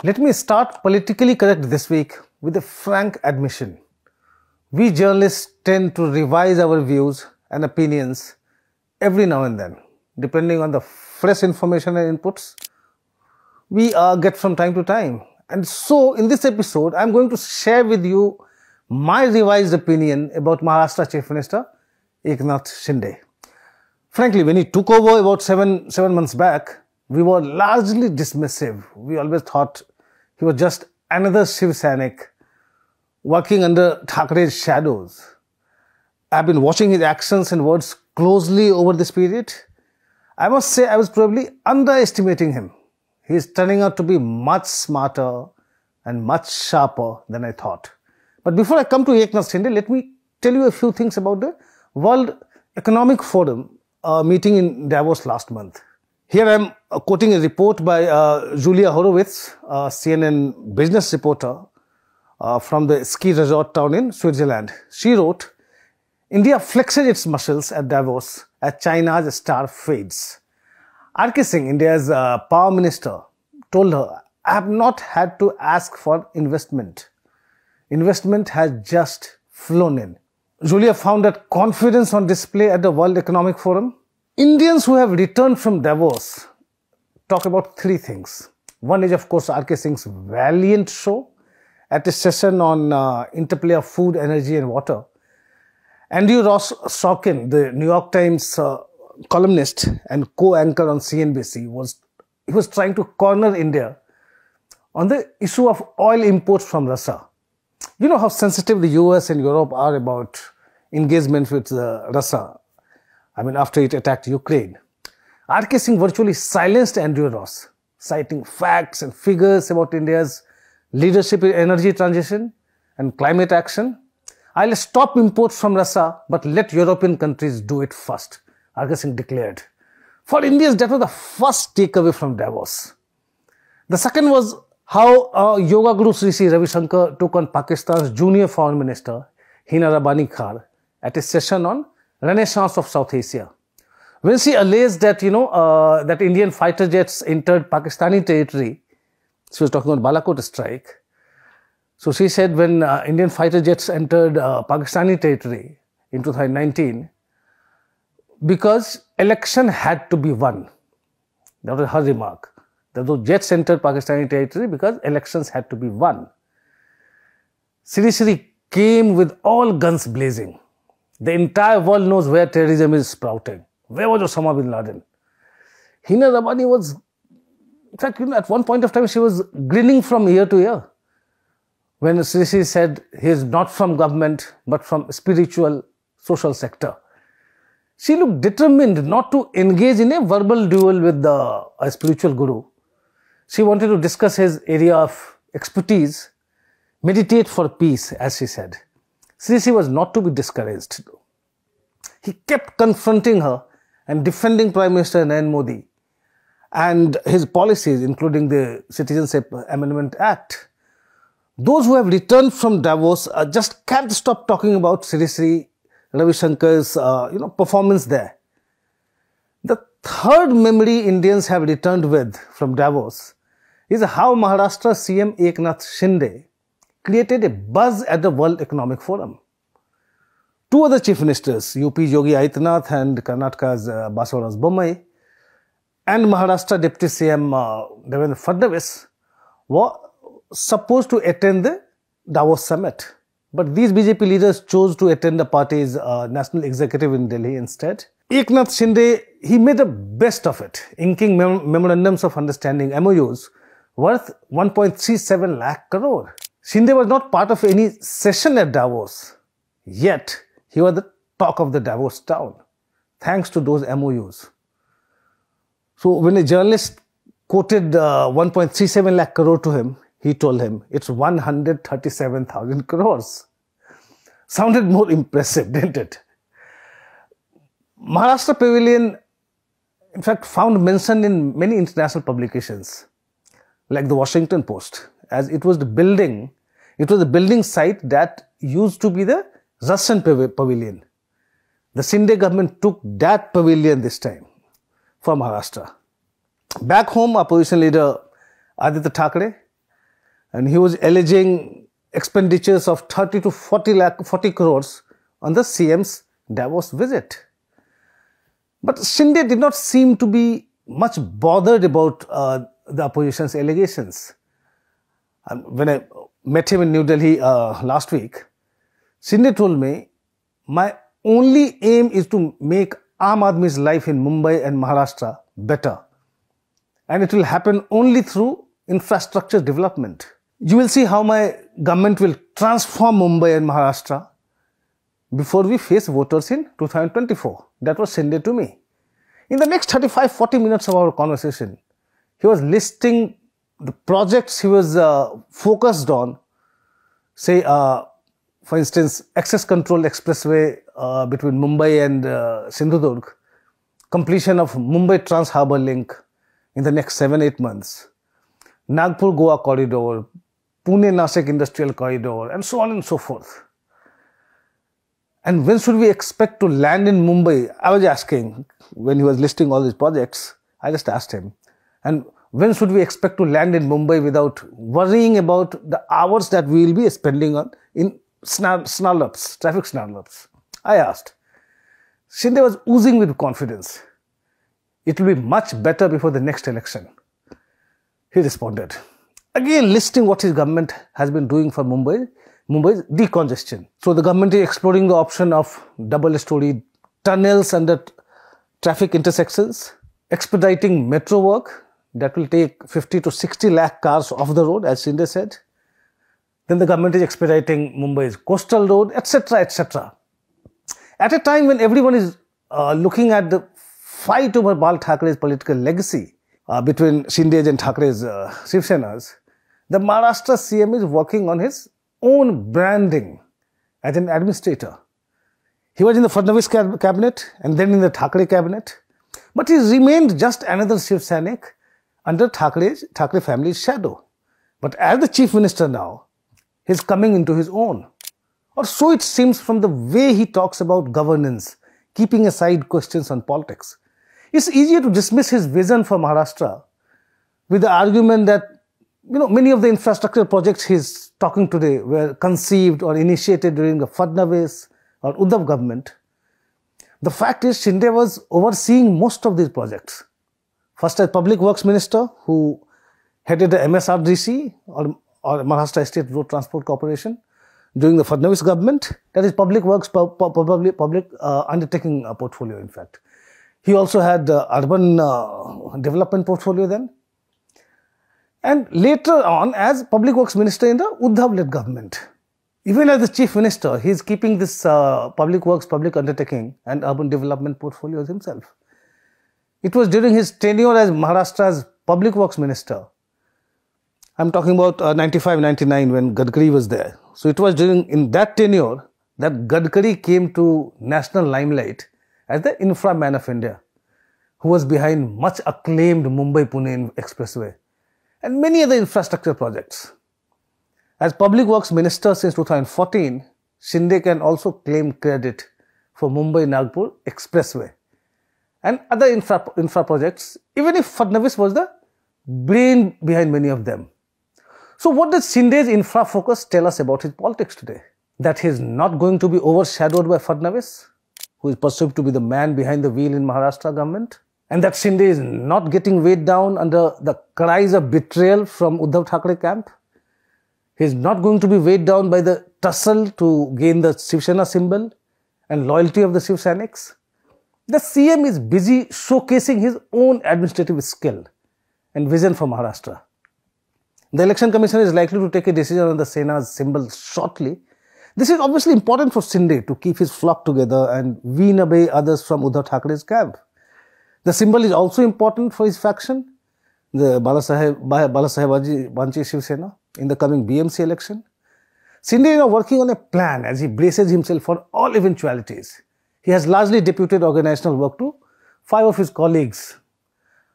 Let me start politically correct this week with a frank admission. We journalists tend to revise our views and opinions every now and then, depending on the fresh information and inputs we get from time to time. And so, in this episode, I'm going to share with you my revised opinion about Maharashtra Chief Minister Eknath Shinde. Frankly, when he took over about seven months back, we were largely dismissive. We always thought he was just another Shivsenik working under Thackeray's shadows. I've been watching his actions and words closely over this period. I must say I was probably underestimating him. He is turning out to be much smarter and much sharper than I thought. But before I come to Eknath Shinde, let me tell you a few things about the World Economic Forum meeting in Davos last month. Here I am quoting a report by Julia Horowitz, a CNN business reporter from the ski resort town in Switzerland. She wrote, India flexes its muscles at Davos as China's star fades. R.K. Singh, India's power minister, told her, I have not had to ask for investment. Investment has just flown in. Julia found that confidence on display at the World Economic Forum. Indians who have returned from Davos talk about three things. One is, of course, R.K. Singh's valiant show at a session on interplay of food, energy and water. Andrew Ross Sorkin, the New York Times columnist and co-anchor on CNBC, was trying to corner India on the issue of oil imports from Russia. You know how sensitive the US and Europe are about engagement with Russia. I mean, after it attacked Ukraine. R.K. Singh virtually silenced Andrew Ross, citing facts and figures about India's leadership in energy transition and climate action. I'll stop imports from Russia, but let European countries do it first, R.K. Singh declared. For Indians, that was the first takeaway from Davos. The second was how yoga guru Sri Ravi Shankar took on Pakistan's junior foreign minister, Hina Rabbani Khar, at a session on Renaissance of South Asia. When she alleged that, that Indian fighter jets entered Pakistani territory, she was talking about Balakot strike. So she said when Indian fighter jets entered Pakistani territory in 2019, because election had to be won. That was her remark. That those jets entered Pakistani territory because elections had to be won. Sri came with all guns blazing. The entire world knows where terrorism is sprouting. Where was Osama bin Laden? Hina Rabbani was, in fact, at one point of time, she was grinning from ear to ear. When Sri said he is not from government, but from spiritual, social sector. She looked determined not to engage in a verbal duel with a spiritual guru. She wanted to discuss his area of expertise, meditate for peace, as she said. Sri was not to be discouraged. He kept confronting her and defending Prime Minister Narendra Modi and his policies, including the Citizenship Amendment Act. Those who have returned from Davos just can't stop talking about Sri Ravi Shankar's performance there. The third memory Indians have returned with from Davos is how Maharashtra CM Eknath Shinde created a buzz at the World Economic Forum. Two other chief ministers, UP Yogi Adityanath and Karnataka's Balasahebanchi Shivsena, and Maharashtra Deputy CM Devendra Fadnavis were supposed to attend the Davos summit. But these BJP leaders chose to attend the party's national executive in Delhi instead. Eknath Shinde, he made the best of it, inking memorandums of understanding, MOUs, worth 1.37 lakh crore. Shinde was not part of any session at Davos, yet he was the talk of the Davos town, thanks to those MOUs. So when a journalist quoted 1.37 lakh crore to him, he told him it's 137,000 crores. Sounded more impressive, didn't it? Maharashtra Pavilion, in fact, found mention in many international publications, like the Washington Post, as it was the building site that used to be the Russian pavilion. The Shinde government took that pavilion this time for Maharashtra. Back home, opposition leader Aditya Thackeray And he was alleging expenditures of 30 to 40 crores on the CM's Davos visit. But Shinde did not seem to be much bothered about the opposition's allegations. And when I met him in New Delhi last week, Shinde told me, my only aim is to make Aam Aadmi's life in Mumbai and Maharashtra better. And it will happen only through infrastructure development. You will see how my government will transform Mumbai and Maharashtra before we face voters in 2024. That was Shinde to me. In the next 35-40 minutes of our conversation, he was listing the projects he was focused on, say, for instance, access controlled expressway between Mumbai and Sindhudurg, completion of Mumbai Trans-Harbour Link in the next 7-8 months, Nagpur-Goa corridor, Pune-Nasik Industrial Corridor, and so on and so forth. And when should we expect to land in Mumbai? I was asking, when he was listing all these projects, I just asked him, and when should we expect to land in Mumbai without worrying about the hours that we will be spending on in snarl-ups, traffic snarl-ups? I asked. Shinde was oozing with confidence. It will be much better before the next election. He responded, again listing what his government has been doing for Mumbai's decongestion. So the government is exploring the option of double-storied tunnels under traffic intersections, expediting metro work that will take 50 to 60 lakh cars off the road, as Shinde said. Then the government is expediting Mumbai's coastal road, etc., etc. At a time when everyone is looking at the fight over Bal Thackeray's political legacy between Shinde's and Thackeray's Shivsenas, the Maharashtra CM is working on his own branding as an administrator. He was in the Fadnavis cabinet and then in the Thackeray cabinet, but he remained just another Shivsenik under Thackeray family's shadow. But as the chief minister now, he is coming into his own. Or so it seems from the way he talks about governance, keeping aside questions on politics. It's easier to dismiss his vision for Maharashtra with the argument that many of the infrastructure projects he's talking today were conceived or initiated during the Fadnavis or Uddhav government. The fact is, Shinde was overseeing most of these projects. First as Public Works Minister, who headed the MSRDC or Maharashtra State Road Transport Corporation during the Fadnavis government, that is Public Works, public undertaking portfolio in fact. He also had urban development portfolio then. And later on as Public Works Minister in the Uddhav-led government. Even as the Chief Minister, he is keeping this Public Works, public undertaking and urban development portfolios himself. It was during his tenure as Maharashtra's Public Works Minister. I'm talking about 95-99 when Gadkari was there. So it was in that tenure that Gadkari came to national limelight as the infra man of India, who was behind much acclaimed Mumbai-Pune Expressway and many other infrastructure projects. As Public Works Minister since 2014, Shinde can also claim credit for Mumbai-Nagpur Expressway and other infra projects, even if Fadnavis was the brain behind many of them. So what does Shinde's infra focus tell us about his politics today? That he is not going to be overshadowed by Fadnavis, who is perceived to be the man behind the wheel in Maharashtra government, and that Shinde is not getting weighed down under the cries of betrayal from Uddhav Thackeray camp. He is not going to be weighed down by the tussle to gain the Shivsena symbol and loyalty of the Shivseniks. The CM is busy showcasing his own administrative skill and vision for Maharashtra. The Election Commission is likely to take a decision on the Sena's symbol shortly. This is obviously important for Shinde to keep his flock together and wean away others from Uddhav Thackeray's camp. The symbol is also important for his faction, the Balasahebanchi Shivsena, in the coming BMC election. Shinde is now working on a plan as he braces himself for all eventualities. He has largely deputed organizational work to 5 of his colleagues,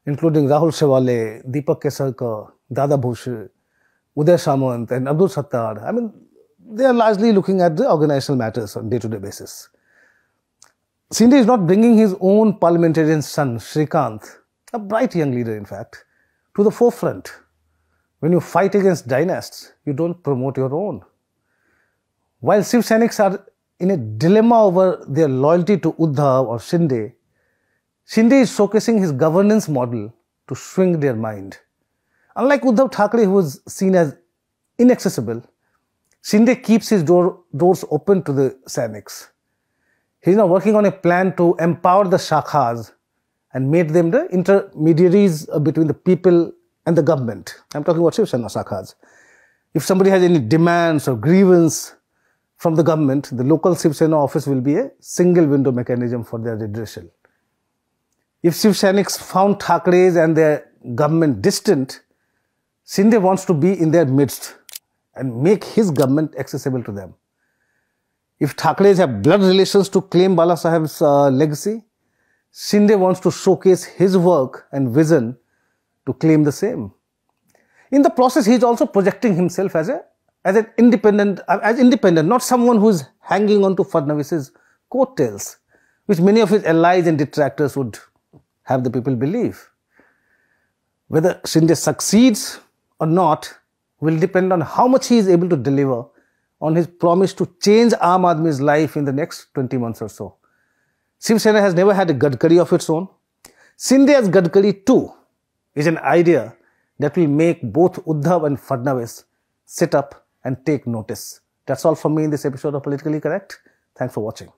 including Rahul Shewale, Deepak Kesarkar, Dada Bhushe, Uday Samant and Abdul Sattar. I mean, they are largely looking at the organizational matters on day-to-day basis. Shinde is not bringing his own parliamentarian son, Srikanth, a bright young leader in fact, to the forefront. When you fight against dynasts, you don't promote your own. While Shivseniks are in a dilemma over their loyalty to Uddhav or Shinde, Shinde is showcasing his governance model to swing their mind. Unlike Uddhav Thackeray, who was seen as inaccessible, Shinde keeps his doors open to the Sainiks. He is now working on a plan to empower the Shakhas and make them the intermediaries between the people and the government. I'm talking about Shivsena Shakhas. If somebody has any demands or grievance from the government, the local Shivsena office will be a single window mechanism for their redressal. If Shivseniks found Thackeray's and their government distant, Shinde wants to be in their midst and make his government accessible to them. If Thackeray's have blood relations to claim Balasaheb's legacy, Shinde wants to showcase his work and vision to claim the same. In the process, he is also projecting himself as independent, not someone who is hanging on to Fadnavis's coattails, which many of his allies and detractors would have the people believe. Whether Shinde succeeds or not will depend on how much he is able to deliver on his promise to change Aam Aadmi's life in the next 20 months or so. Shivsena has never had a Gadkari of its own. Shinde as Gadkari too is an idea that will make both Uddhav and Fadnavis sit up and take notice. That's all from me in this episode of Politically Correct. Thanks for watching.